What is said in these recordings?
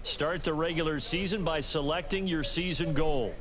Start the regular season by selecting your season goal.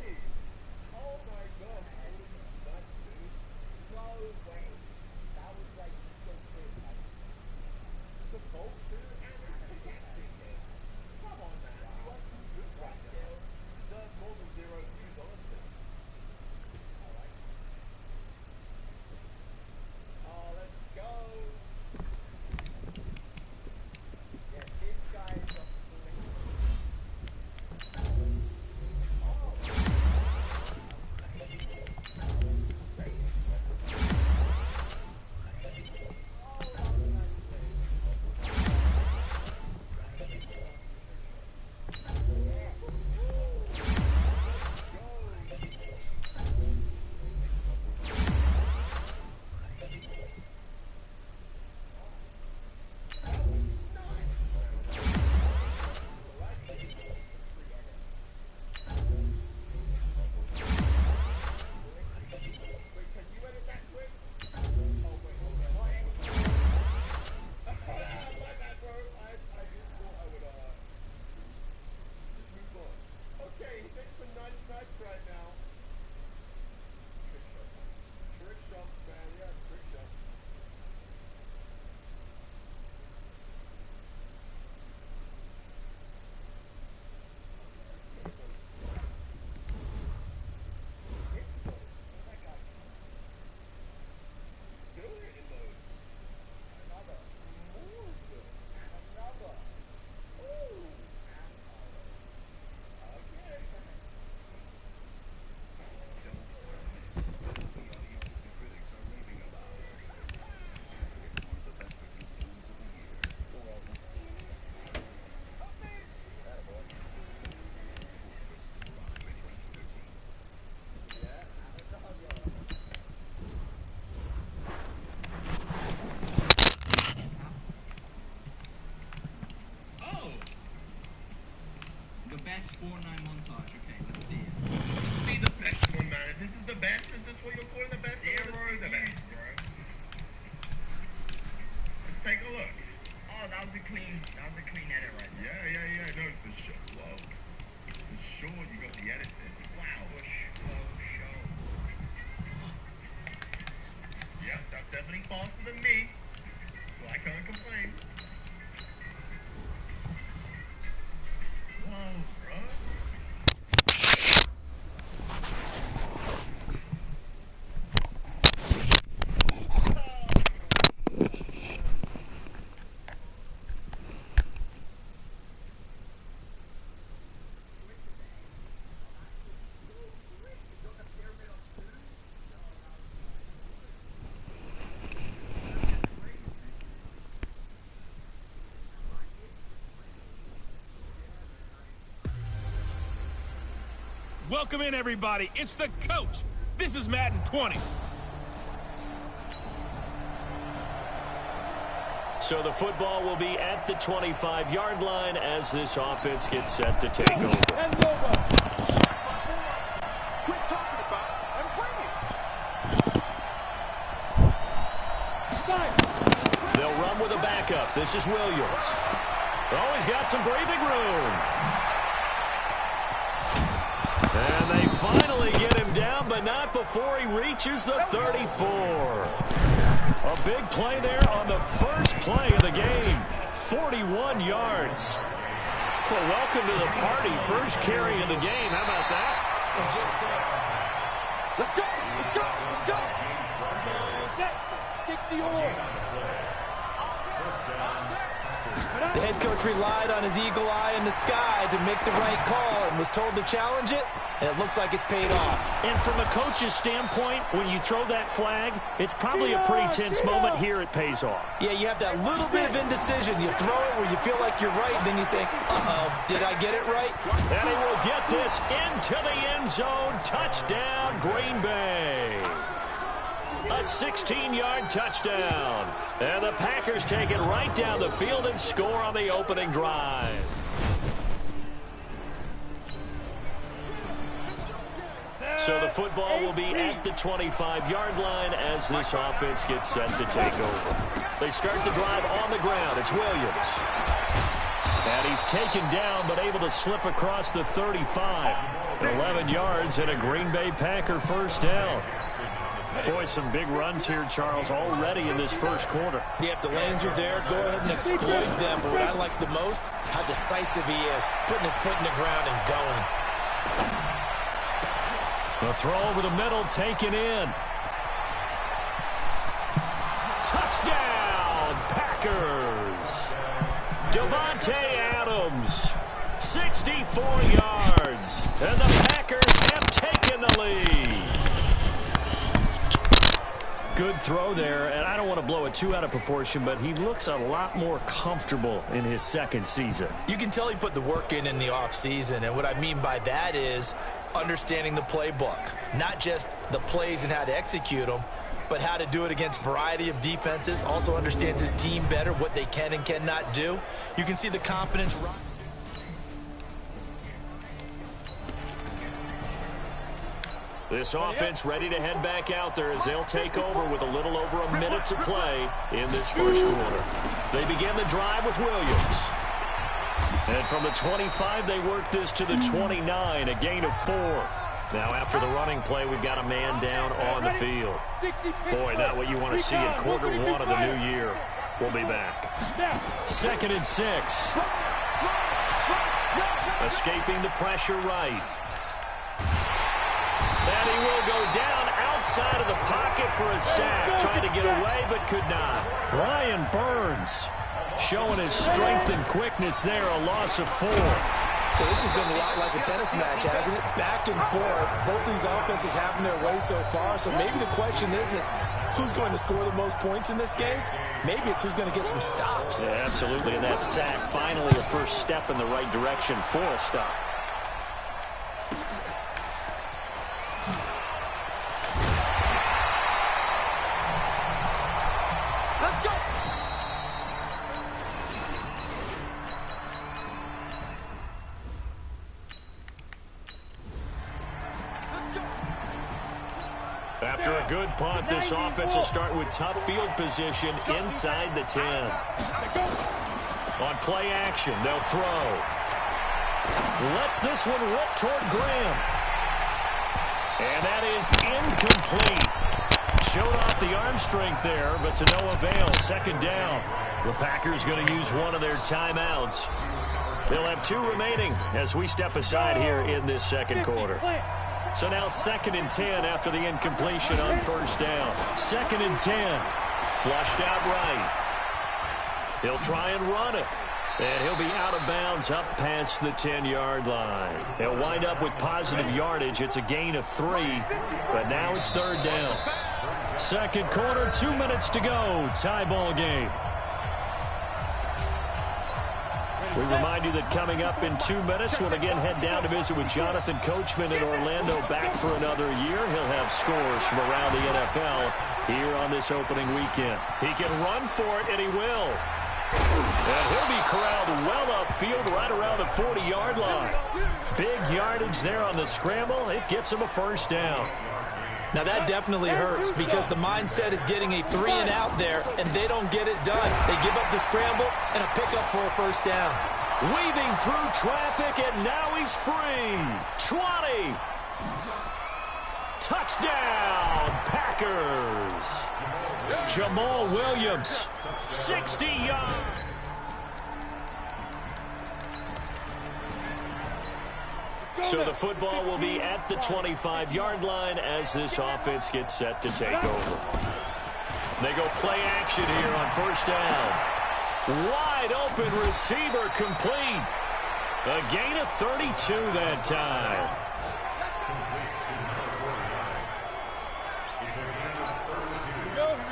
best 4-9 montage. Okay, let's see it. This is the best one, man. This is the best. Is this what you're calling the best? Yeah, bro, the best, bro. Let's take a look. Oh, that was a clean edit right there. Yeah. No, for sure. Whoa. For sure, you got the edit in. Wow. For sure. Yep, that's definitely faster than me. So I can't complain. Whoa, bro. Welcome in, everybody. It's the coach. This is Madden 20. So the football will be at the 25-yard line as this offense gets set to take over. Quit talking about it and bring it. They'll run with a backup. This is Williams. Oh, he's got some breathing room. And they finally get him down, but not before he reaches the 34. A big play there on the first play of the game. 41 yards. Well, welcome to the party. First carry of the game. How about that? Let's go. 60 all. The head coach relied on his eagle eye in the sky to make the right call and was told to challenge it, and it looks like it's paid off. And from a coach's standpoint, when you throw that flag, it's probably a pretty tense moment. Here it pays off. Yeah, you have that little bit of indecision. You throw it where you feel like you're right, then you think, uh-oh, did I get it right? And he will get this into the end zone. Touchdown, Green Bay. A 16-yard touchdown. And the Packers take it right down the field and score on the opening drive. So the football will be at the 25-yard line as this offense gets set to take over. They start the drive on the ground. It's Williams. And he's taken down, but able to slip across the 35. 11 yards and a Green Bay Packer first down. Boy, some big runs here, Charles, already in this first quarter. Yeah, if the lanes are there, go ahead and exploit them. But what I like the most, how decisive he is, putting his foot in the ground and going. The throw over the middle, taken in. Touchdown, Packers. Davante Adams, 64 yards. And the Packers have taken the lead. Good throw there, and I don't want to blow it too out of proportion, but he looks a lot more comfortable in his second season. You can tell he put the work in the offseason, and what I mean by that is understanding the playbook. Not just the plays and how to execute them, but how to do it against a variety of defenses. Also understands his team better, what they can and cannot do. You can see the confidence rise. This offense ready to head back out there as they'll take over with a little over a minute to play in this first quarter. They begin the drive with Williams. And from the 25, they work this to the 29, a gain of 4. Now after the running play, we've got a man down on the field. Boy, not what you want to see in quarter one of the new year. We'll be back. 2nd and 6. Escaping the pressure right. And he will go down outside of the pocket for a sack. Trying to get away, but could not. Brian Burns showing his strength and quickness there. A loss of 4. So this has been a lot like a tennis match, hasn't it? Back and forth. Both these offenses having their way so far. So maybe the question isn't who's going to score the most points in this game. Maybe it's who's going to get some stops. Yeah, absolutely. And that sack, finally a first step in the right direction for a stop. After a good punt, this offense will start with tough field position inside the 10. On play action, they'll throw. Lets this one rip toward Graham. And that is incomplete. Showed off the arm strength there, but to no avail. 2nd down. The Packers going to use one of their timeouts. They'll have 2 remaining as we step aside here in this second quarter. So now 2nd and 10 after the incompletion on first down. 2nd and 10. Flushed out right. He'll try and run it. And he'll be out of bounds up past the 10-yard line. He'll wind up with positive yardage. It's a gain of 3. But now it's 3rd down. Second quarter, 2 minutes to go. Tie ball game. We remind you that coming up in 2 minutes, we'll again head down to visit with Jonathan Coachman in Orlando, back for another year. He'll have scores from around the NFL here on this opening weekend. He can run for it, and he will. And he'll be corralled well upfield right around the 40-yard line. Big yardage there on the scramble. It gets him a first down. Now that definitely hurts because the mindset is getting a 3-and-out there, and they don't get it done. They give up the scramble and a pickup for a first down. Weaving through traffic, and now he's free. 20. Touchdown, Packers. Jamal Williams, 60 yards. So the football will be at the 25-yard line as this offense gets set to take over. They go play action here on first down. Wide open receiver complete. A gain of 32 that time.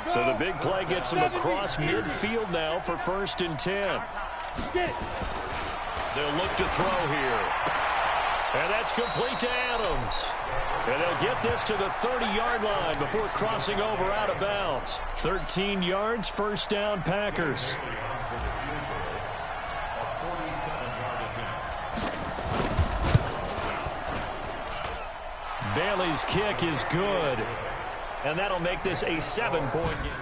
So the big play gets him across midfield now for 1st and 10. They'll look to throw here. And that's complete to Adams. And they'll get this to the 30-yard line before crossing over out of bounds. 13 yards, first down, Packers. Bailey's kick is good. And that'll make this a 7-point game.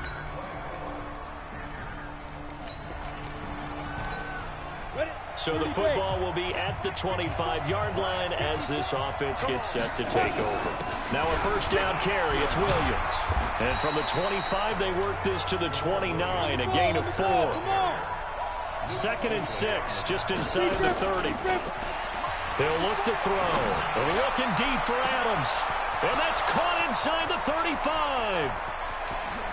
Ready? So the football will be at the 25-yard line as this offense gets set to take over. Now a first down carry. It's Williams. And from the 25, they work this to the 29, a gain of 4. 2nd and 6, just inside the 30. He'll look to throw. Looking deep for Adams. And that's caught inside the 35.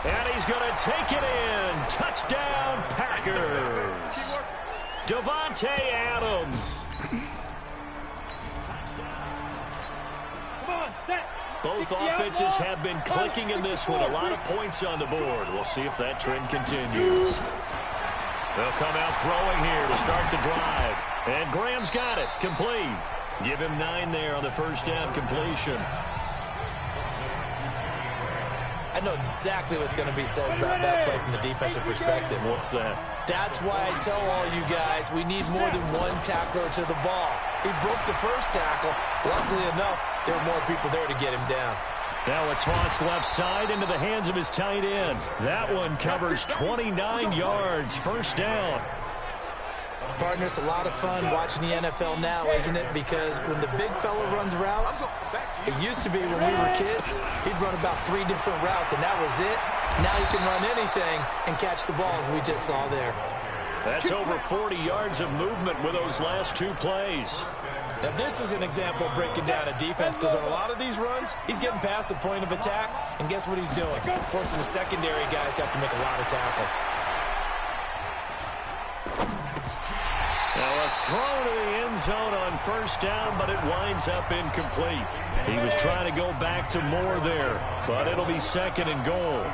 And he's going to take it in. Touchdown, Packers. Davante Adams. Both offenses have been clicking in this one. A lot of points on the board. We'll see if that trend continues. They'll come out throwing here to start the drive. And Graham's got it. Complete. Give him 9 there on the first down completion. I know exactly what's going to be said about that play from the defensive perspective. What's that? That's why I tell all you guys we need more than one tackler to the ball. He broke the first tackle. Luckily enough, there were more people there to get him down. Now a toss left side into the hands of his tight end. That one covers 29 yards. First down. Partner, it's a lot of fun watching the NFL now, isn't it? Because when the big fella runs routes, it used to be when we were kids, he'd run about 3 different routes, and that was it. Now he can run anything and catch the ball, as we just saw there. That's over 40 yards of movement with those last 2 plays. Now, this is an example of breaking down a defense, because on a lot of these runs, he's getting past the point of attack, and guess what he's doing? Forcing the secondary guys to have to make a lot of tackles. Now a throw to the end zone on first down, but it winds up incomplete. He was trying to go back to Moore there, but it'll be 2nd and goal.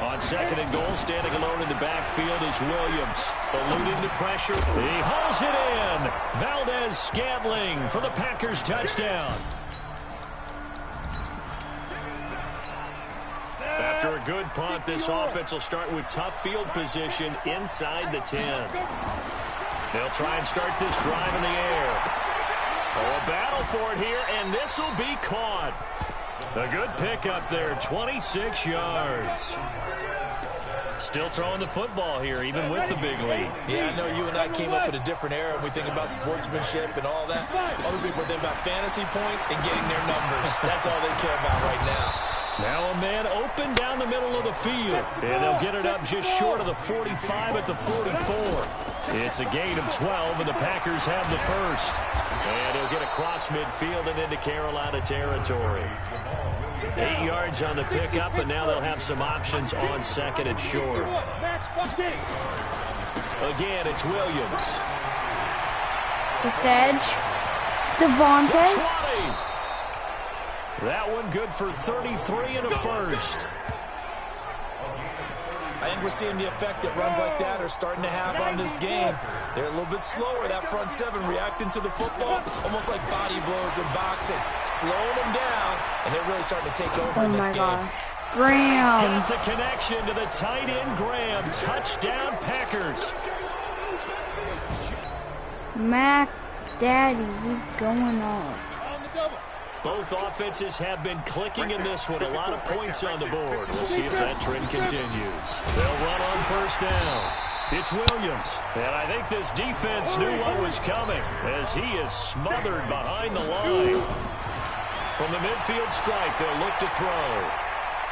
On 2nd and goal, standing alone in the backfield is Williams. Eluding the pressure. He hauls it in. Valdez-Scantling for the Packers touchdown. After a good punt, this offense will start with tough field position inside the 10. They'll try and start this drive in the air. Oh, a battle for it here, and this will be caught. A good pickup there, 26 yards. Still throwing the football here, even with the big lead. Yeah, I know you and I came up in a different era, and we think about sportsmanship and all that. Other people think about fantasy points and getting their numbers. That's all they care about right now. Now a man open down the middle of the field. And they'll get it up just short of the 45 at the 44. It's a gain of 12, and the Packers have the first. And he'll get across midfield and into Carolina territory. 8 yards on the pickup, and now they'll have some options on 2nd and short. Again, it's Williams. With the edge. Davante. That one good for 33 and a first. I think we're seeing the effect that runs like that are starting to have on this game. They're a little bit slower, that front 7, reacting to the football, almost like body blows in boxing, slowing them down, and they're really starting to take over in this game. Oh my gosh. Graham. Got the connection to the tight end, Graham. Touchdown, Packers. Mac Daddy, what's going on? Both offenses have been clicking in this one. A lot of points on the board. We'll see if that trend continues. They'll run on first down. It's Williams. And I think this defense knew what was coming as he is smothered behind the line. From the midfield strike, they'll look to throw.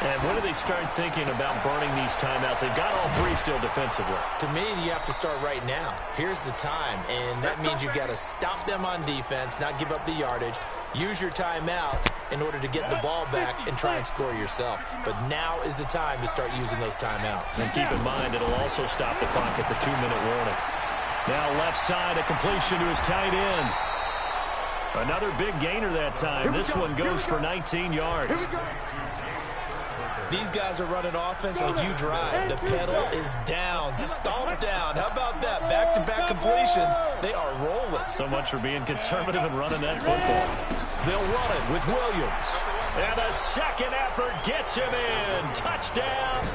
And when do they start thinking about burning these timeouts? They've got all 3 still defensively. To me, you have to start right now. Here's the time, and that means you've got to stop them on defense, not give up the yardage, use your timeouts in order to get the ball back and try and score yourself. But now is the time to start using those timeouts. And keep in mind, it'll also stop the clock at the 2-minute warning. Now left side, a completion to his tight end. Another big gainer that time. This one goes for 19 yards. These guys are running offense like you drive. The pedal is down, stomped down. How about that? Back-to-back completions. They are rolling. So much for being conservative and running that football. They'll run it with Williams. And a second effort gets him in. Touchdown.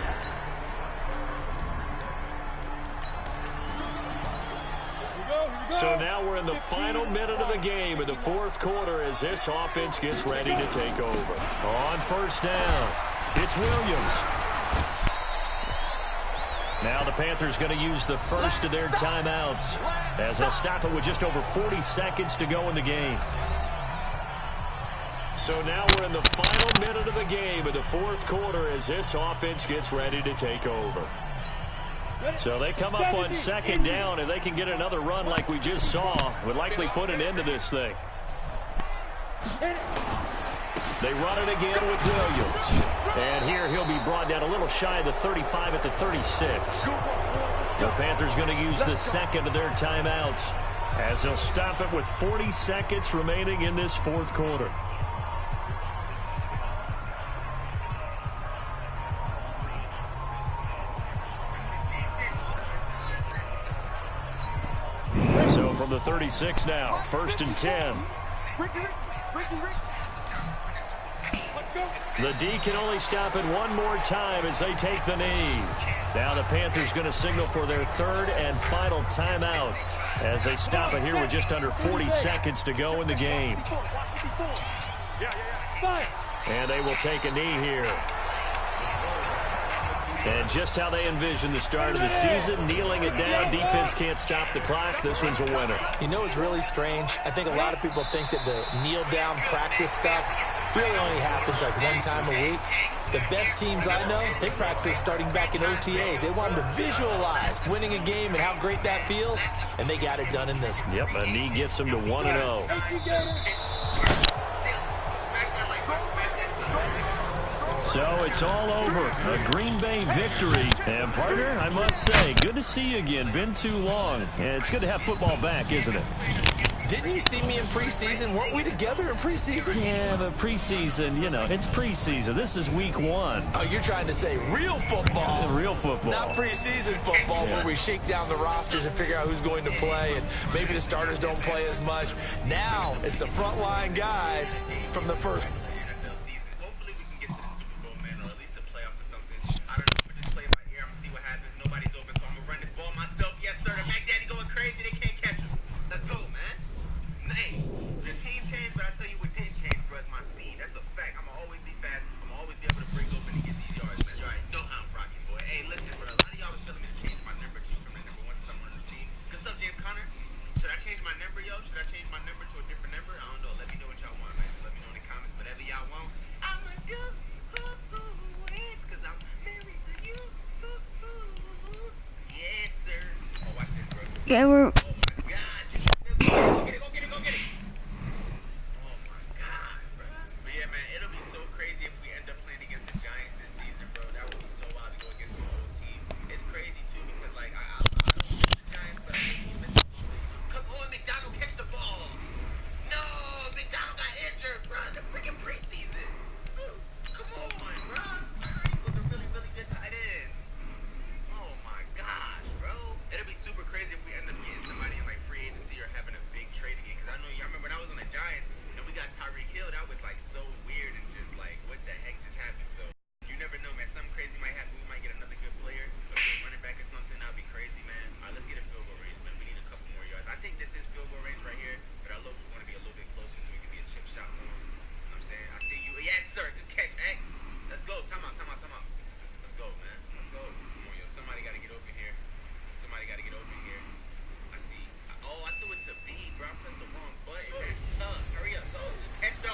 So now we're in the final minute of the game in the 4th quarter as this offense gets ready to take over. On first down, it's Williams. Now the Panthers going to use the first of their timeouts as they'll stop it with just over 40 seconds to go in the game. So now we're in the final minute of the game in the fourth quarter as this offense gets ready to take over. So they come up on second down, and they can get another run like we just saw. Would likely put an end to this thing. They run it again with Williams. And here he'll be brought down a little shy of the 35 at the 36. The Panthers going to use the second of their timeouts as they'll stop it with 40 seconds remaining in this fourth quarter. So from the 36 now, 1st and 10. The D can only stop it one more time as they take the knee. Now the Panthers going to signal for their third and final timeout as they stop it here with just under 40 seconds to go in the game. And they will take a knee here. And just how they envision the start of the season, kneeling it down, defense can't stop the clock. This one's a winner. You know what's really strange? I think a lot of people think that the kneel-down practice stuff really only happens like one time a week. The best teams I know, they practice starting back in OTAs. They want them to visualize winning a game and how great that feels, and they got it done in this one. Yep, a knee gets them to 1-0. So it's all over. A Green Bay victory. And, partner, I must say, good to see you again. Been too long. And it's good to have football back, isn't it? Didn't you see me in preseason? Weren't we together in preseason? Yeah, but preseason, you know, it's preseason. This is week 1. Oh, you're trying to say real football. Real football. Not preseason football where we shake down the rosters and figure out who's going to play, and maybe the starters don't play as much. Now it's the frontline guys from the first. Okay, we're...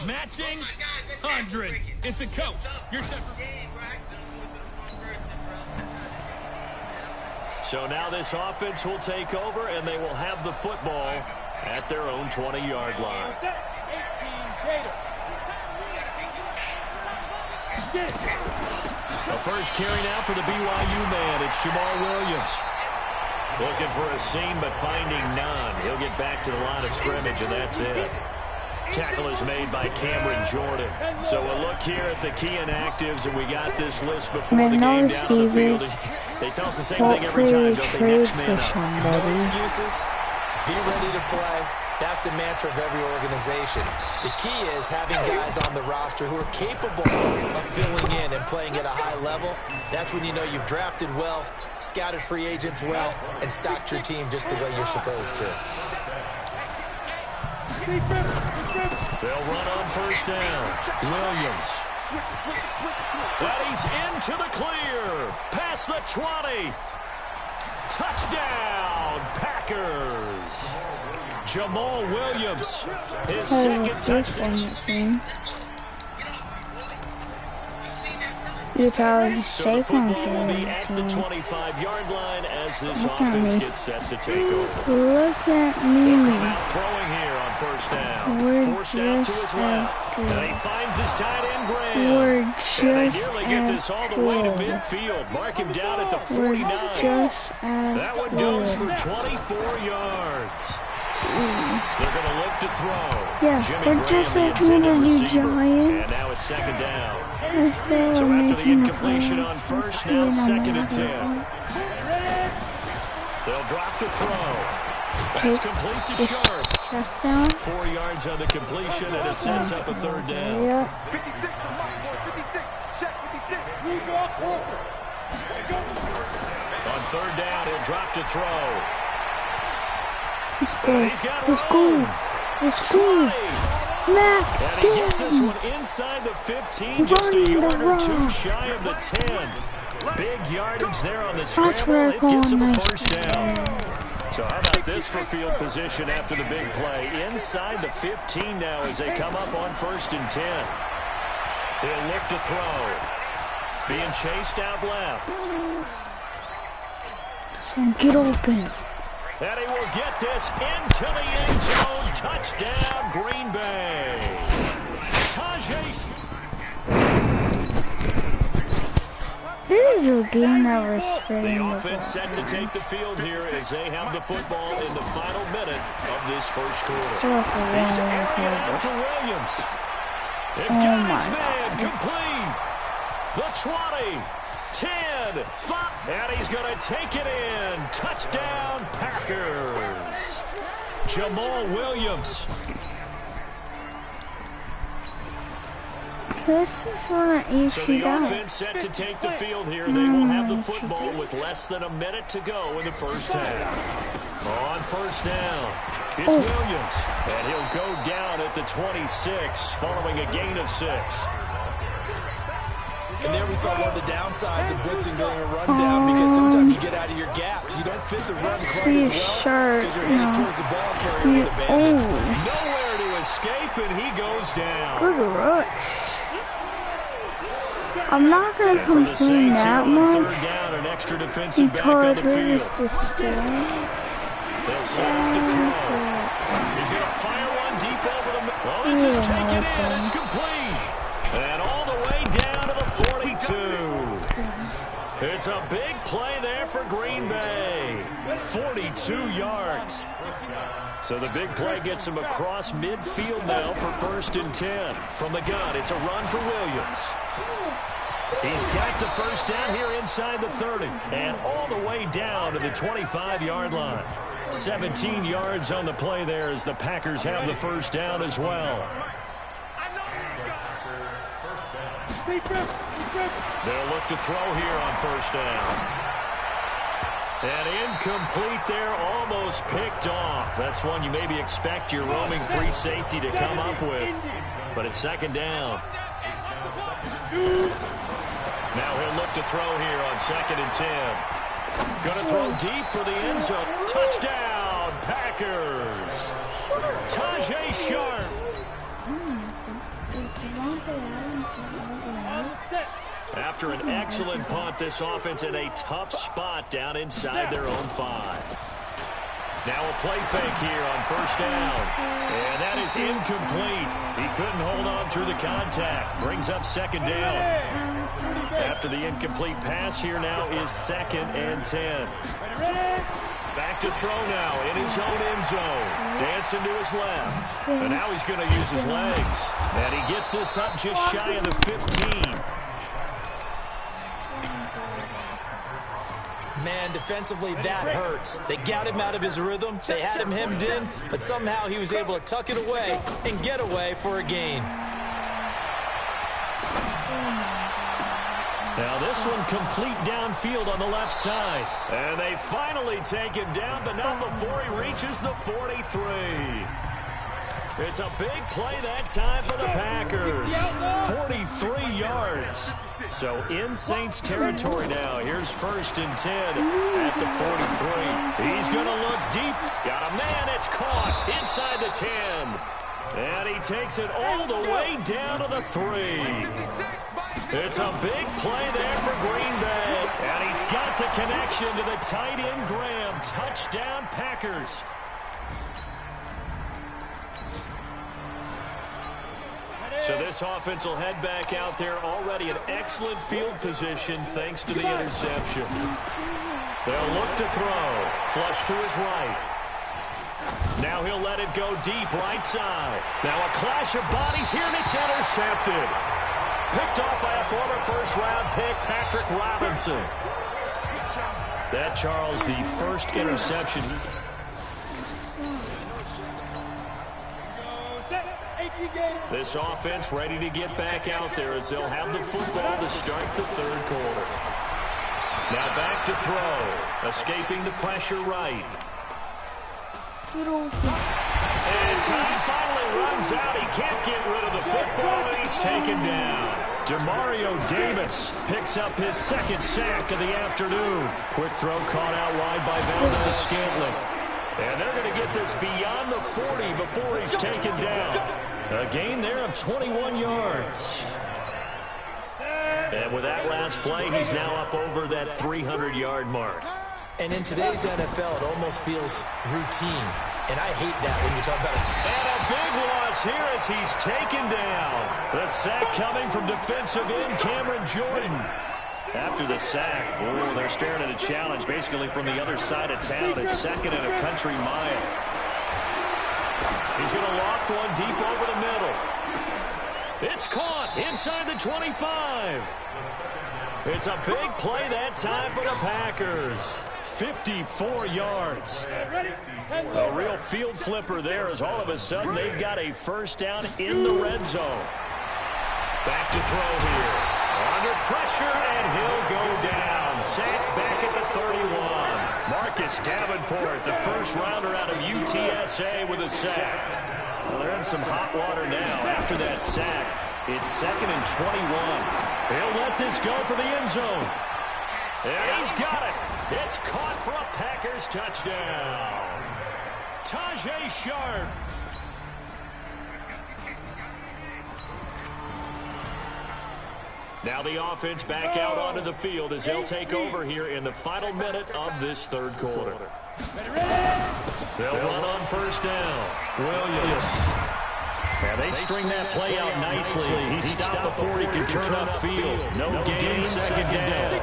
Matching hundreds. It's a coach. You're set for... So now this offense will take over, and they will have the football at their own 20-yard line. The first carry now for the BYU man. It's Jamal Williams. Looking for a seam, but finding none. He'll get back to the line of scrimmage, and that's it. Tackle is made by Cameron Jordan. So we'll look here at the key inactives, and we got this list before the game down on the field. They tell us the same thing every time, don't they? Next man up. No excuses. Be ready to play. That's the mantra of every organization. The key is having guys on the roster who are capable of filling in and playing at a high level. That's when you know you've drafted well, scouted free agents well, and stocked your team just the way you're supposed to. They'll run on first down. Williams. And he's into the clear. Past the 20. Touchdown, Packers. Jamal Williams, his second touchdown. So the football will be at the 25-yard line as this offense gets set to take over. Look at They'll come me. out throwing here on first down. We're Forced out to his just left. as And he finds his tight end, Graham. We're And they just nearly get this all the way to as good. midfield. Mark him down at the We're 49. just as That one goes for good. 24 yards. They're going to look to throw. Yeah, Jimmy we're Graham, just the as good intended as you receiver. Giants. And now it's second down. I feel So we're after the making incompletion on first, now second and 10. They'll drop the throw. That's complete to Sharp. Check down. 4 yards on the completion, and it sets up a third down. Yep. 56 to Mike, 56. Check 56. Blue draw corner. On third down, he'll drop to throw. Let's go. And he's got Let's go. room. Let's go. Mac, And he gets this damn. one inside the 15, just a yard or two shy of the 10. Big yardage there on the scramble. It gets him a first down. So how about this for field position after the big play? Inside the 15 now as they come up on first and 10. He'll look to throw. Being chased out left. So get open. And he will get this into the end zone. Touchdown, Green Bay. Tajay. This is a game that we're The spreading the offense set to take the field here as they have the football in the final minute of this first quarter. He's airing it out for Williams. It got his man complete. The 20, 10, 5, and he's going to take it in. Touchdown, Packers. Jamal Williams. This is what you So see the that. offense set to take the field here. They will have the football with less than a minute to go in the first half. On first down, it's Williams. And he'll go down at the 26 following a gain of 6. And there we saw one of the downsides of blitzing during a rundown because sometimes you get out of your gaps. You don't fit the run quite as well because you're heading towards the ball carrier with a bandit. Nowhere to escape, and he goes down. Good rush. I'm not going to And for the complain Saints here that on much third down, an extra defensive back on because the we're field. just destroying. They'll set up to throw. He's going to fire one deep over the middle. Well, this is taken in. It's complete. And all the way down to the 42. It's a big play there for Green Bay. 42 yards. So the big play gets him across midfield now for first and 10. From the gun, it's a run for Williams. He's got the first down here inside the 30 and all the way down to the 25-yard line. 17 yards on the play there as the Packers have the first down as well. They'll look to throw here on first down. And incomplete there, almost picked off. That's one you maybe expect your roaming free safety to come up with. But it's second down. Now he'll look to throw here on second and 10. Going to throw deep for the end zone. Touchdown, Packers. Tajay Sharp. After an excellent punt, this offense in a tough spot down inside their own 5. Now a play fake here on first down. And that is incomplete. He couldn't hold on through the contact. Brings up second down. After the incomplete pass here now is second and 10. Back to throw now in his own end zone. Dancing to his left. And now he's going to use his legs. And he gets this up just shy of the 15. Man, defensively, that hurts. They got him out of his rhythm. They had him hemmed in, but somehow he was able to tuck it away and get away for a gain. Now this one complete downfield on the left side. And they finally take him down, but not before he reaches the 43. It's a big play that time for the Packers. 43 yards. So in Saints territory now. Here's 1st and 10 at the 43. He's going to look deep. Got a man. It's caught inside the 10. And he takes it all the way down to the 3. It's a big play there for Green Bay. And he's got the connection to the tight end Graham. Touchdown Packers. So this offense will head back out there, already in excellent field position thanks to the interception. They'll look to throw. Flush to his right. Now he'll let it go deep right side. Now a clash of bodies here, and it's intercepted. Picked off by a former first-round pick, Patrick Robinson. That, Charles, the first interception. This offense ready to get back out there as they'll have the football to start the 3rd quarter. Now back to throw. Escaping the pressure right. And time finally runs out. He can't get rid of the football, and he's taken down. Demario Davis picks up his 2nd sack of the afternoon. Quick throw caught out wide by Valdez-Scantling. And they're going to get this beyond the 40 before he's taken down. A gain there of 21 yards. And with that last play, he's now up over that 300-yard mark. And in today's NFL, it almost feels routine. And I hate that when you talk about it. And a big loss here as he's taken down. The sack coming from defensive end Cameron Jordan. After the sack, they're staring at a challenge basically from the other side of town. It's 2nd and a country mile. He's going to loft one deep over the middle. It's caught inside the 25. It's a big play that time for the Packers. 54 yards. A real field flipper there as all of a sudden they've got a 1st down in the red zone. Back to throw here. Under pressure, and he'll go down. Sacked back at the 31. Marcus Davenport, the first-rounder out of UTSA with a sack. Well, they're in some hot water now after that sack. It's 2nd and 21. He'll let this go for the end zone. And he's got it. It's caught for a Packers touchdown. Tajay Sharp. Now the offense back out onto the field as they'll take over here in the final minute of this 3rd quarter. They'll run on 1st down. Williams. And they string that play out nicely. He stopped before he could turn upfield. No gain, 2nd down.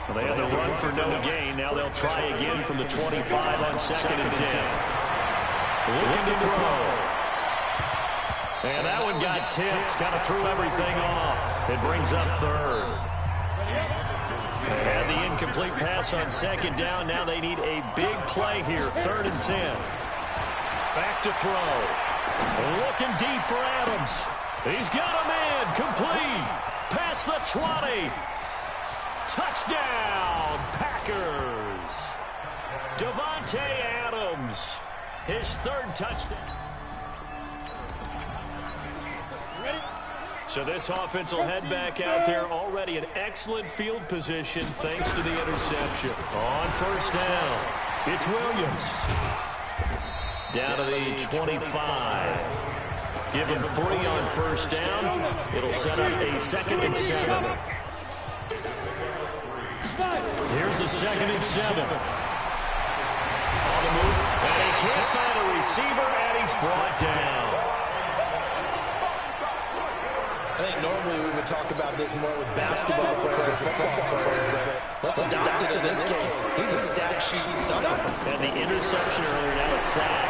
Well, they had the run for no gain. Now they'll try again from the 25 on 2nd and 10. Looking to throw. And that one got tipped, kind of threw everything off. It brings up 3rd. And the incomplete pass on 2nd down. Now they need a big play here, 3rd and 10. Back to throw. Looking deep for Adams. He's got a man, complete. Past the 20. Touchdown, Packers. Davante Adams, his 3rd touchdown. So this offense will head back out there, already in excellent field position thanks to the interception. On 1st down, it's Williams. Down to the 25. Give him 3 on 1st down. It'll set up a 2nd and 7. Here's a 2nd and 7. On the move, and he can't find a receiver, and he's brought down. I think normally we would talk about this more with basketball players and football players, but let's adopt it in this case. He's a stat sheet stunner. And the interception earlier, now a sack.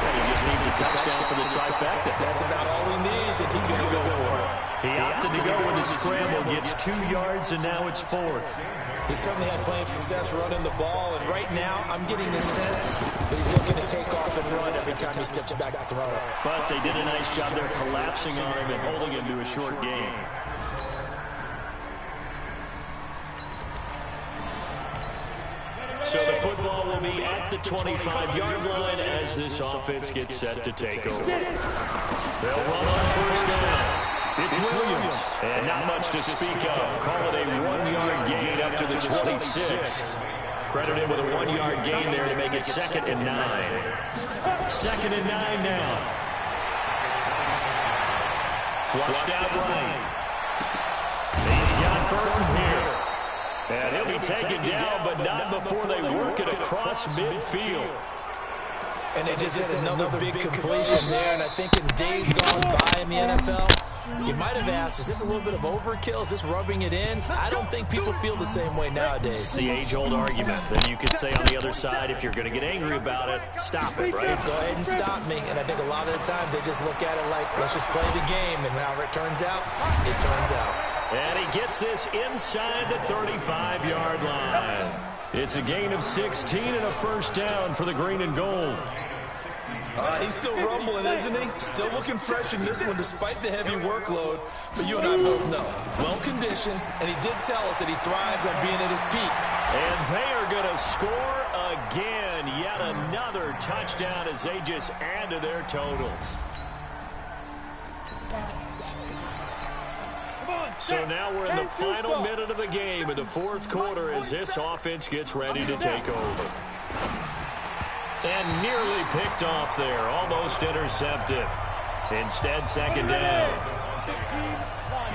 And he just needs a touchdown for the trifecta. That's about all he needs, and he's going to go for it. He opted to go with a scramble, gets 2 yards, and now it's 4th. He certainly had plenty of success running the ball, and right now I'm getting the sense that he's looking to take off and run every time he steps back to throw it. But they did a nice job there collapsing on him and holding him to a short gain. So the football will be at the 25-yard line as this offense gets set to take over. They'll run on first down. It's Williams, and not much to speak of. Call it a 1-yard gain up to the 26. Credit him with a 1-yard gain there to make it 2nd and 9. 2nd and 9 now. Flushed out right. He's got Burton here. And he'll be taken down, but not before they work it across midfield. And they just hit another big completion there, and I think in days gone by in the NFL, you might have asked, is this a little bit of overkill? Is this rubbing it in? I don't think people feel the same way nowadays. It's the age-old argument. Then you could say on the other side, if you're going to get angry about it, stop it, right? Go ahead and stop me. And I think a lot of the times they just look at it like, let's just play the game. And however it turns out, it turns out. And he gets this inside the 35-yard line. It's a gain of 16 and a first down for the green and gold. He's still rumbling, isn't he? Still looking fresh in this one despite the heavy workload. But you and I both know, well-conditioned, and he did tell us that he thrives on being at his peak. And they are going to score again. Yet another touchdown as they just add to their totals. So now we're in the final minute of the game in the fourth quarter as this offense gets ready to take over. And nearly picked off there, almost intercepted. Instead, 2nd down.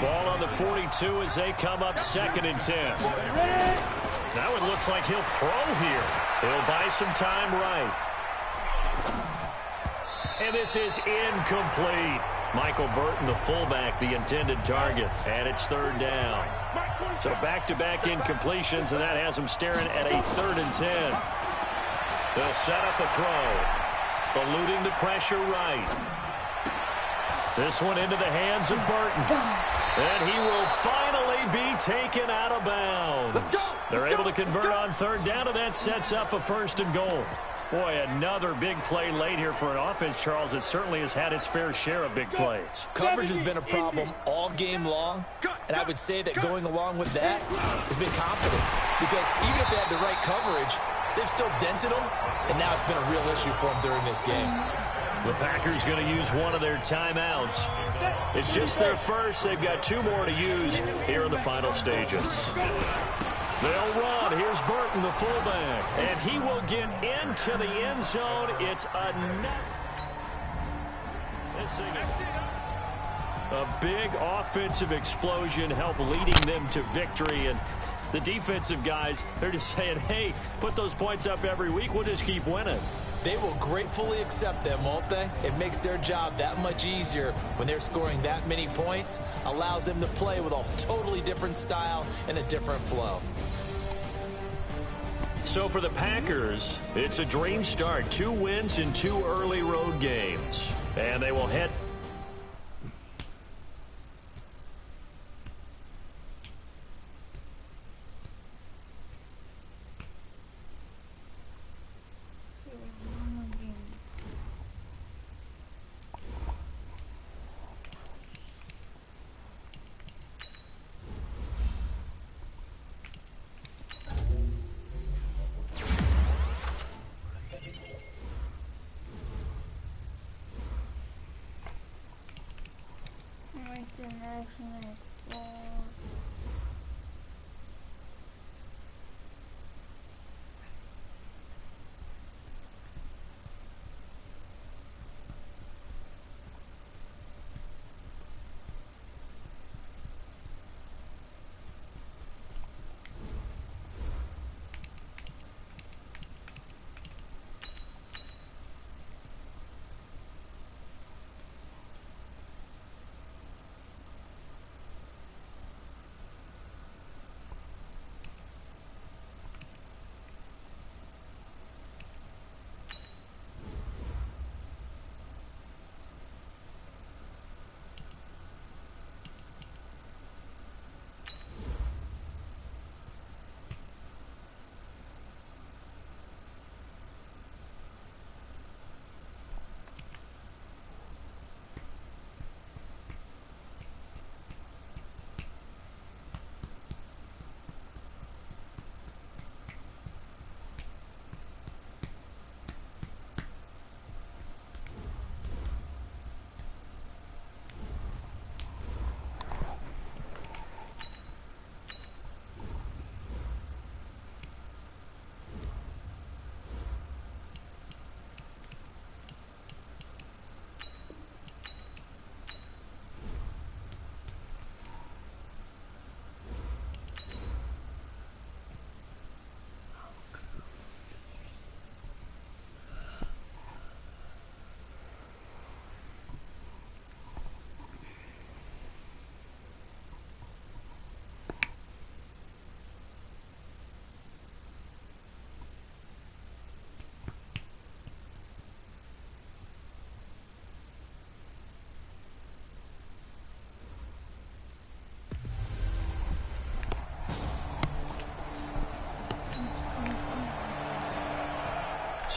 Ball on the 42 as they come up 2nd and 10. Now it looks like he'll throw here. He'll buy some time right. And this is incomplete. Michael Burton, the fullback, the intended target. And it's 3rd down. So back-to-back incompletions, and that has them staring at a 3rd and 10. They'll set up a throw. Eluding the pressure right. This one into the hands of Burton. And he will finally be taken out of bounds. They're able to convert on 3rd down, and that sets up a 1st and goal. Boy, another big play late here for an offense, Charles, that certainly has had its fair share of big plays. Coverage has been a problem all game long, and I would say that going along with that has been confidence. Because even if they had the right coverage, they've still dented them, and now it's been a real issue for them during this game. The Packers going to use one of their timeouts. It's just their first. They've got 2 more to use here in the final stages. They'll run. Here's Burton, the fullback. And he will get into the end zone. It's a big offensive explosion, help leading them to victory. And the defensive guys, they're just saying, hey, put those points up every week. We'll just keep winning. They will gratefully accept them, won't they? It makes their job that much easier when they're scoring that many points. Allows them to play with a totally different style and a different flow. So for the Packers, it's a dream start. 2 wins in 2 early road games. And they will head...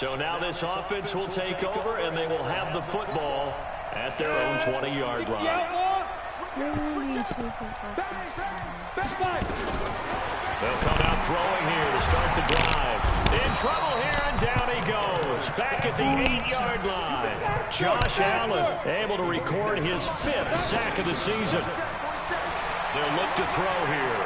So now this offense will take over, and they will have the football at their own 20-yard line. They'll come out throwing here to start the drive. In trouble here, and down he goes. Back at the 8-yard line. Josh Allen able to record his 5th sack of the season. They'll look to throw here.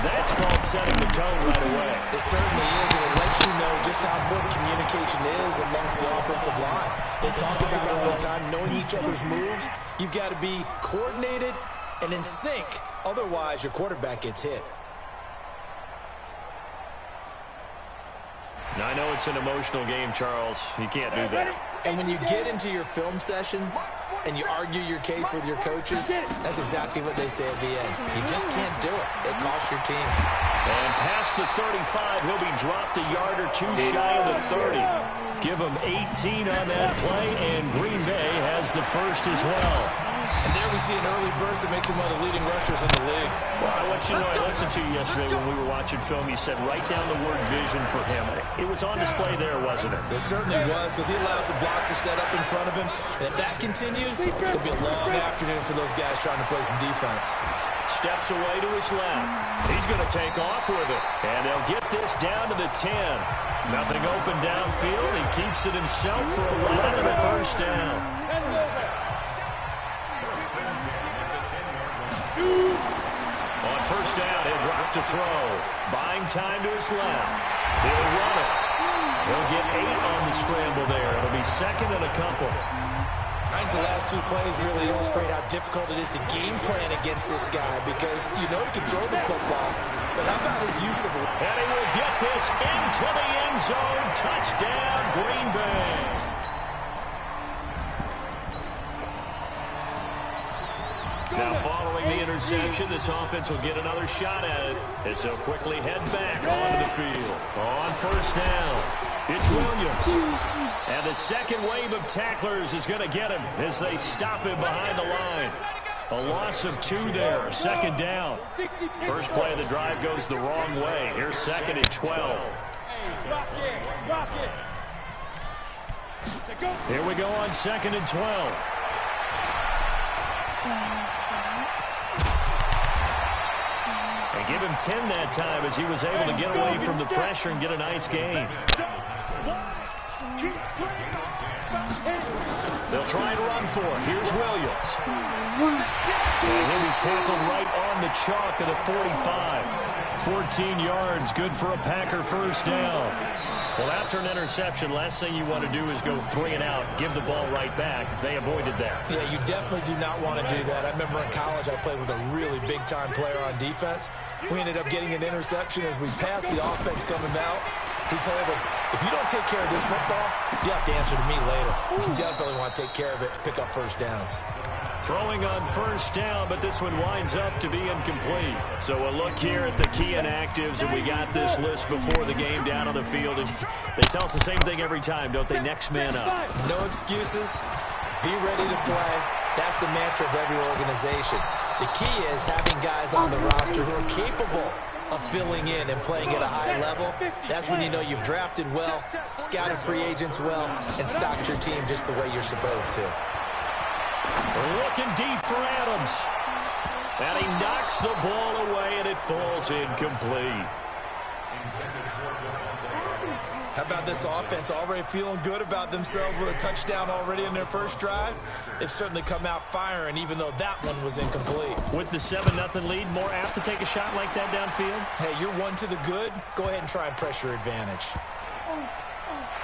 That's called setting the tone right away. It certainly is, and it lets you know just how important communication is amongst the offensive line. They talk about it all the time, knowing each other's moves. You've got to be coordinated and in sync. Otherwise, your quarterback gets hit. Now, I know it's an emotional game, Charles. You can't do that. And when you get into your film sessions and you argue your case with your coaches, that's exactly what they say at the end. You just can't do it. It costs your team. And past the 35, he'll be dropped a yard or two shy of the 30. Give him 18 on that play, and Green Bay has the first as well. And there we see an early burst that makes him one of the leading rushers in the league. Well, I want you to know, I listened to you yesterday when we were watching film. You said write down the word vision for him. It was on display there, wasn't it? It certainly was, because he allows the blocks to set up in front of him. And if that continues, it'll be a long afternoon for those guys trying to play some defense. Steps away to his left. He's going to take off with it. And they'll get this down to the 10. Nothing open downfield. He keeps it himself for a while and a first down. On first down, he'll drop to throw. Buying time to his left. He'll run it. He'll get 8 on the scramble there. It'll be second and a couple. I think the last 2 plays really illustrate how difficult it is to game plan against this guy, because you know he can throw the football, but how about his use of it? And he will get this into the end zone. Touchdown, Green Bay. Now, following the interception, this offense will get another shot at it as they'll quickly head back onto the field. On first down, it's Williams. And the second wave of tacklers is going to get him as they stop him behind the line. A loss of 2 there, second down. First play of the drive goes the wrong way. Here's second and 12. Here we go on second and 12. And give him 10 that time as he was able to get away from the pressure and get a nice gain. They'll try and run for it. Here's Williams. And he'll be tackled right on the chalk of the 45. 14 yards, good for a Packer first down. Well, after an interception, last thing you want to do is go 3 and out, give the ball right back. They avoided that. Yeah, you definitely do not want to do that. I remember in college I played with a really big-time player on defense. We ended up getting an interception as we passed the offense coming out. He told him, if you don't take care of this football, you have to answer to me later. You definitely want to take care of it to pick up first downs. Throwing on first down, but this one winds up to be incomplete. So we'll look here at the key inactives, and we got this list before the game down on the field. And they tell us the same thing every time, don't they? Next man up. No excuses. Be ready to play. That's the mantra of every organization. The key is having guys on the roster who are capable of filling in and playing at a high level. That's when you know you've drafted well, scouted free agents well, and stocked your team just the way you're supposed to. Looking deep for Adams. And he knocks the ball away, and it falls incomplete. How about this offense already feeling good about themselves with a touchdown already in their first drive? They've certainly come out firing, even though that one was incomplete. With the 7-0 lead, more apt to take a shot like that downfield? Hey, you're 1 to the good. Go ahead and try and press your advantage.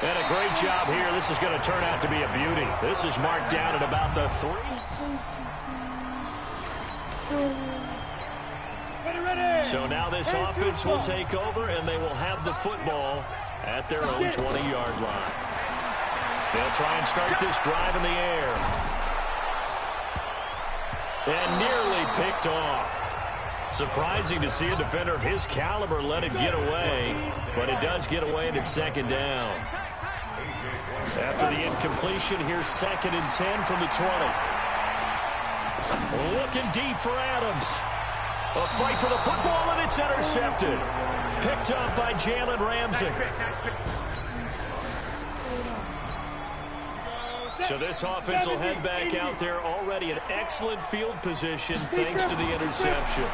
And a great job here. This is going to turn out to be a beauty. This is marked down at about the 3. So now this offense will take over, and they will have the football at their own 20-yard line. They'll try and start this drive in the air. And nearly picked off. Surprising to see a defender of his caliber let it get away, but it does get away, and it's second down. After the incompletion, here's second and 10 from the 20. Looking deep for Adams. A fight for the football, and it's intercepted. Picked up by Jalen Ramsey. So this offense will head back out there already in excellent field position thanks to the interception.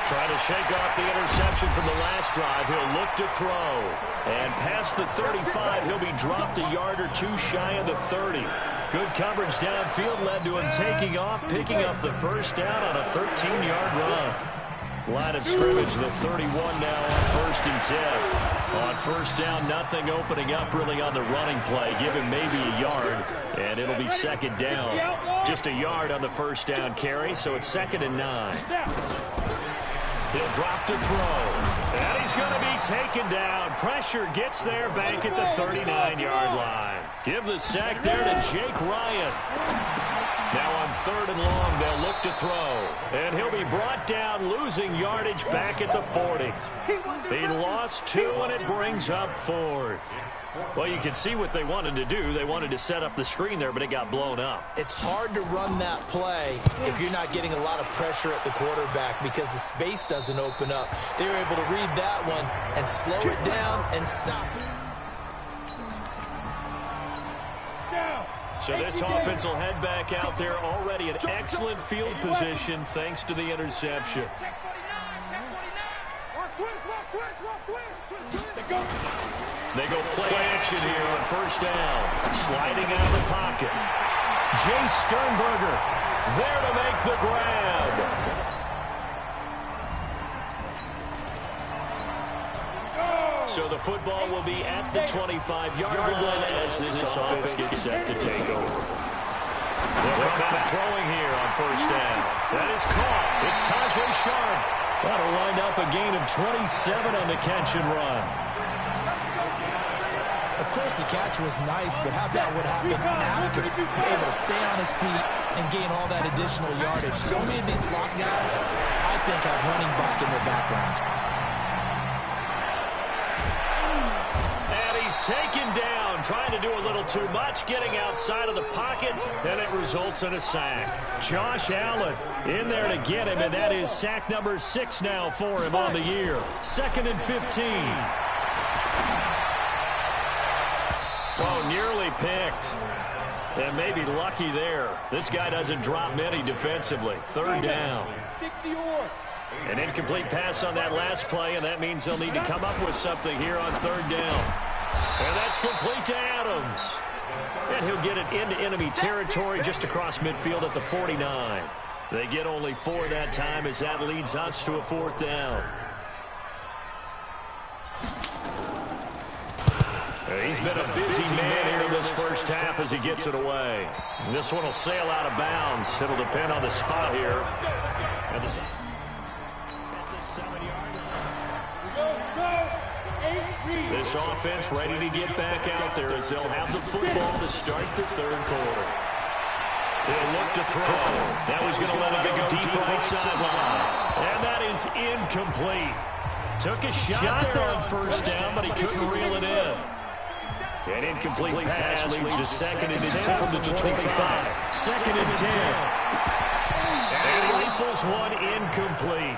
Trying to shake off the interception from the last drive. He'll look to throw. And past the 35, he'll be dropped a yard or two shy of the 30. Good coverage downfield led to him taking off, picking up the first down on a 13-yard run. Line of scrimmage, the 31 now on 1st and 10. On first down, nothing opening up really on the running play. Give him maybe a yard, and it'll be 2nd down. Just a yard on the first down carry, so it's 2nd and 9. He'll drop to throw, and he's going to be taken down. Pressure gets there back at the 39-yard line. Give the sack there to Jake Ryan. Now on 3rd and long, they'll look to throw. And he'll be brought down, losing yardage back at the 40. He lost 2, and it brings up 4th. Well, you can see what they wanted to do. They wanted to set up the screen there, but it got blown up. It's hard to run that play if you're not getting a lot of pressure at the quarterback because the space doesn't open up. They were able to read that one and slow it down and stop it. So this offense will head back out there already in excellent field position thanks to the interception. They go play action here on first down. Sliding out of the pocket. Jay Sternberger there to make the grab. So the football will be at the 25-yard line as this offense gets set to take over. They'll come out throwing here on first down. That is caught. It's Tajay Sharp. That'll wind up a gain of 27 on the catch and run. Of course, the catch was nice, but how about what happened after? Able to stay on his feet and gain all that additional yardage. So many of these slot guys, I think, have running back in their background. He's taken down, trying to do a little too much, getting outside of the pocket, and it results in a sack. Josh Allen in there to get him, and that is sack number 6 now for him on the year. 2nd and 15. Oh, nearly picked. And maybe lucky there. This guy doesn't drop many defensively. 3rd down. An incomplete pass on that last play, and that means they'll need to come up with something here on 3rd down. And that's complete to Adams. And he'll get it into enemy territory just across midfield at the 49. They get only 4 that time as that leads us to a 4th down. He's been a busy man here in this first half as he gets it away. And this one will sail out of bounds. It'll depend on the spot here. And the 7-yard line. This offense ready to get back out there as they'll have the football to start the 3rd quarter. They'll look to throw. That was going to let it go deep right sideline. And that is incomplete. Took a shot there on first down, but he couldn't reel it in. An incomplete pass leads to 2nd and 10 from the 25. 2nd and 10. And he rifles one incomplete.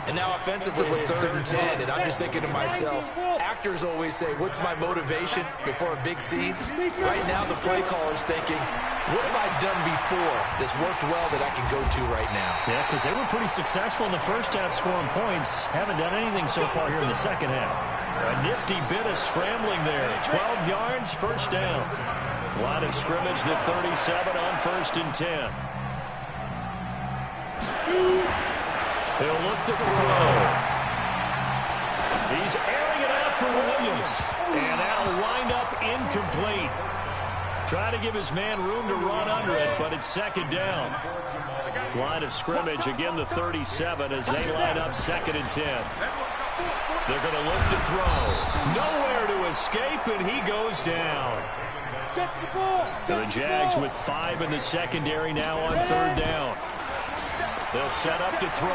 And now offensively it's 3rd and 10, and I'm just thinking to myself, actors always say, what's my motivation before a big scene? Right now the play caller's thinking, what have I done before that's worked well that I can go to right now? Yeah, because they were pretty successful in the first half scoring points. Haven't done anything so far here in the second half. A nifty bit of scrambling there. 12 yards, first down. Line of scrimmage, the 37 on 1st and 10. He'll look to throw. He's airing it out for Williams. And that'll wind up incomplete. Trying to give his man room to run under it, but it's 2nd down. Line of scrimmage, again the 37 as they line up 2nd and 10. They're going to look to throw. Nowhere to escape, and he goes down. So the Jags with 5 in the secondary now on 3rd down. They'll set up to throw.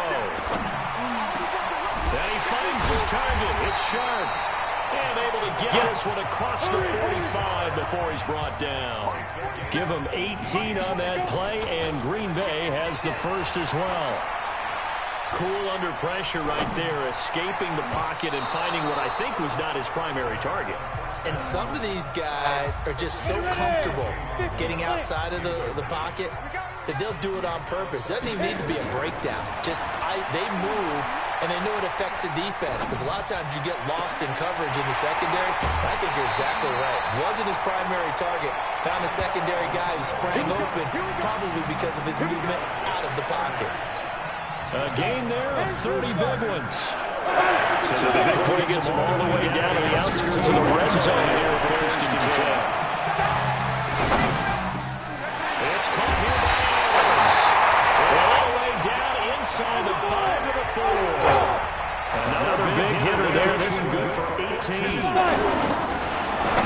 And he finds his target. It's Sharp. And able to get this one across the 45 before he's brought down. Give him 18 on that play, and Green Bay has the first as well. Cool under pressure right there, escaping the pocket and finding what I think was not his primary target. And some of these guys are just so comfortable getting outside of the pocket that they'll do it on purpose. It doesn't even need to be a breakdown. They move, and they know it affects the defense, because a lot of times you get lost in coverage in the secondary. I think you're exactly right. Wasn't his primary target. Found a secondary guy who sprang open, probably because of his movement out of the pocket. A gain there of 30 big ones. So the big play gets them all the way down to the outskirts of the red zone here at first and 10. It's caught here by Adams. All the way down inside the 5 to the 4. Another big hitter there. This one good for 18.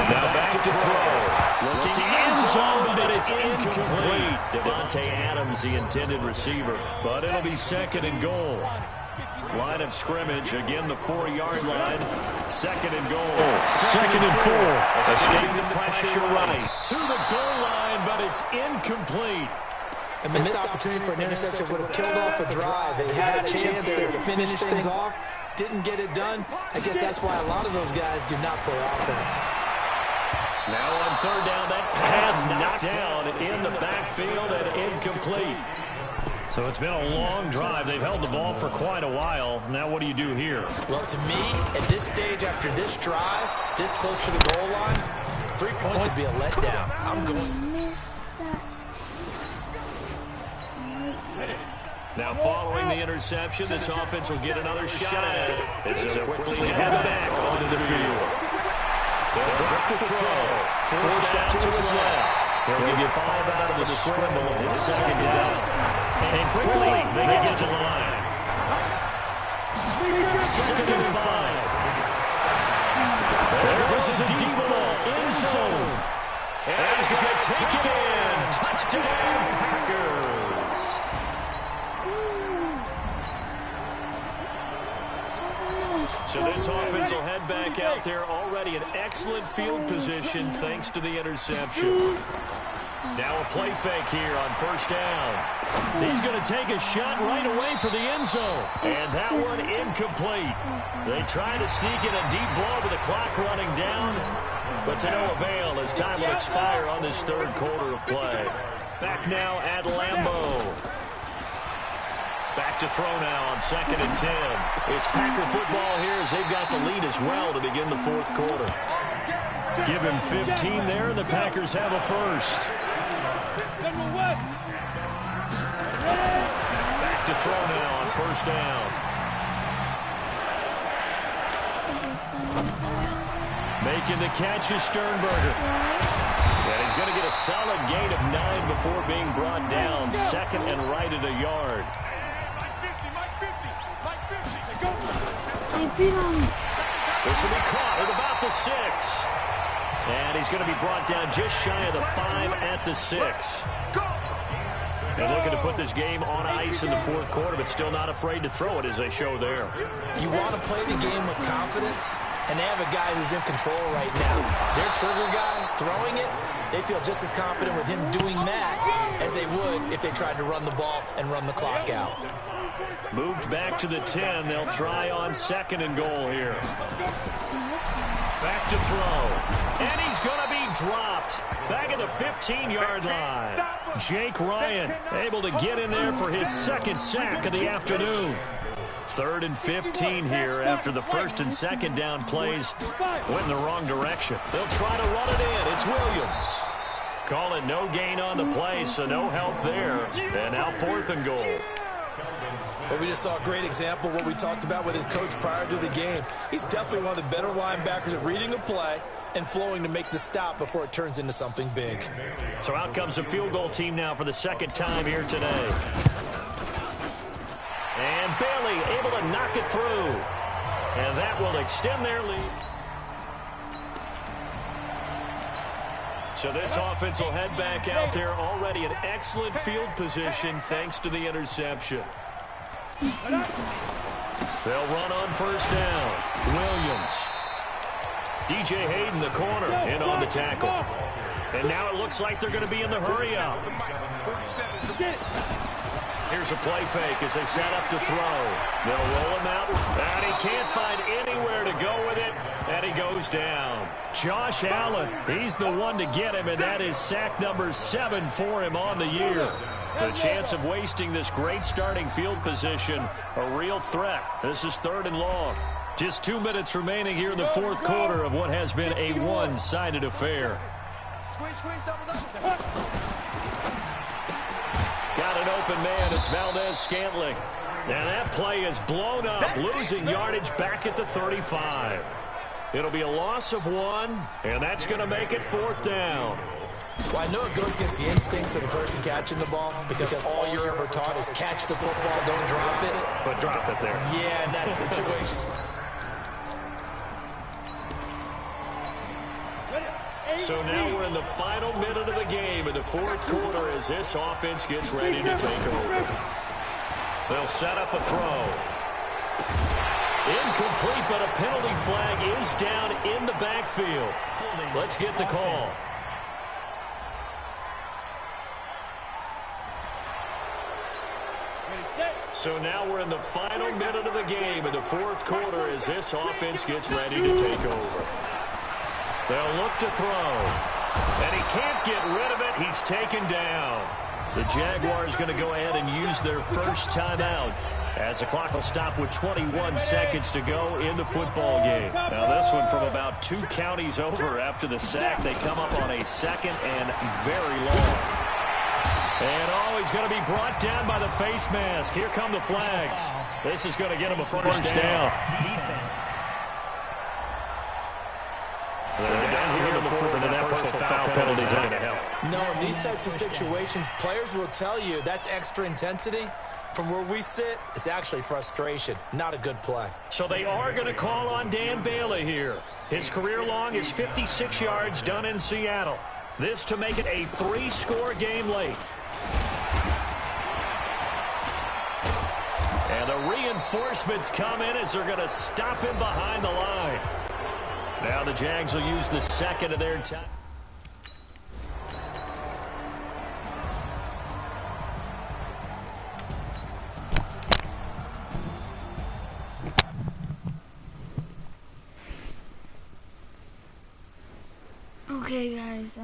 Now back to throw. Looking in zone, but it's incomplete. Devontae Adams, the intended receiver. But it'll be 2nd and goal. Line of scrimmage, again the 4-yard line. 2nd and goal. 2nd and 4. Escaping the pressure right. To the goal line, but it's incomplete. A missed opportunity for an interception would have killed off a drive. They had a chance there to finish things off. Didn't get it done. I guess that's why a lot of those guys do not play offense. Now on 3rd down, that pass knocked down in the backfield and incomplete. So it's been a long drive. They've held the ball for quite a while. Now what do you do here? Well, to me, at this stage, after this drive, this close to the goal line, 3 points would be a letdown. I'm going. Now following the interception, this offense will get another shot at it as they quickly head back onto the field. They'll drop the throw. First out to his left. They'll give you 5 out of the scramble. It's 2nd down. And quickly, they get to the line. 2nd and 5. There goes a deep ball in zone. And he's going to take it in. Touchdown, Packers. So this offense will head back out there, already in excellent field position thanks to the interception. Now a play fake here on 1st down. He's going to take a shot right away for the end zone. And that one incomplete. They try to sneak in a deep ball with the clock running down, but to no avail as time will expire on this 3rd quarter of play. Back now at Lambeau. Back to throw now on 2nd and 10. It's Packer football here as they've got the lead as well to begin the 4th quarter. Give him 15 there, and the Packers have a first. Back to throw now on 1st down. Making the catch is Sternberger. And he's going to get a solid gain of 9 before being brought down. 2nd and right at a yard. This will be caught at about the 6. And he's going to be brought down just shy of the 5 at the 6. They're looking to put this game on ice in the 4th quarter, but still not afraid to throw it as they show there. You want to play the game with confidence, and they have a guy who's in control right now. Their trigger guy throwing it, they feel just as confident with him doing that as they would if they tried to run the ball and run the clock out. Moved back to the 10. They'll try on 2nd and goal here. Back to throw. And he's going to be dropped. Back at the 15-yard line. Jake Ryan able to get in there for his 2nd sack of the afternoon. 3rd and 15 here after the 1st and 2nd down plays went in the wrong direction. They'll try to run it in. It's Williams. Call it no gain on the play, so no help there. And now 4th and goal. Well, we just saw a great example of what we talked about with his coach prior to the game. He's definitely one of the better linebackers at reading a play and flowing to make the stop before it turns into something big. So out comes the field goal team now for the 2nd time here today. And Bailey able to knock it through. And that will extend their lead. So this offense will head back out there, already in excellent field position thanks to the interception. They'll run on 1st down. Williams. DJ Hayden, the corner, in on the tackle. And now it looks like they're going to be in the hurry up. Here's a play fake as they set up to throw. They'll roll him out, and he can't find anywhere to go with it, and he goes down. Josh Allen, he's the one to get him, and that is sack number 7 for him on the year. The chance of wasting this great starting field position, a real threat. This is 3rd and long. Just 2 minutes remaining here in the 4th quarter of what has been a one-sided affair. Got an open man. It's Valdez-Scantling. And that play is blown up, losing yardage back at the 35. It'll be a loss of 1, and that's going to make it 4th down. Well, I know it goes against the instincts of the person catching the ball because all you're ever taught is catch the football, don't drop it. But drop it there. Yeah, in that situation. So now we're in the final minute of the game in the 4th quarter as this offense gets ready to take over. They'll set up a throw. Incomplete, but a penalty flag is down in the backfield. Let's get the call. So now we're in the final minute of the game in the 4th quarter as this offense gets ready to take over. They'll look to throw. And he can't get rid of it. He's taken down. The Jaguars going to go ahead and use their first timeout as the clock will stop with 21 seconds to go in the football game. Now this one from about 2 counties over after the sack. They come up on a 2nd and very long. And he's going to be brought down by the face mask. Here come the flags. This is going to get him a first down. They're down here in the 4th, and that personal foul penalty is not going to help. No, in these types of situations, players will tell you that's extra intensity. From where we sit, it's actually frustration. Not a good play. So they are going to call on Dan Bailey here. His career long is 56 yards done in Seattle. This to make it a 3-score game late. And the reinforcements come in as they're going to stop him behind the line. Now the Jags will use the 2nd of their time. Okay, guys,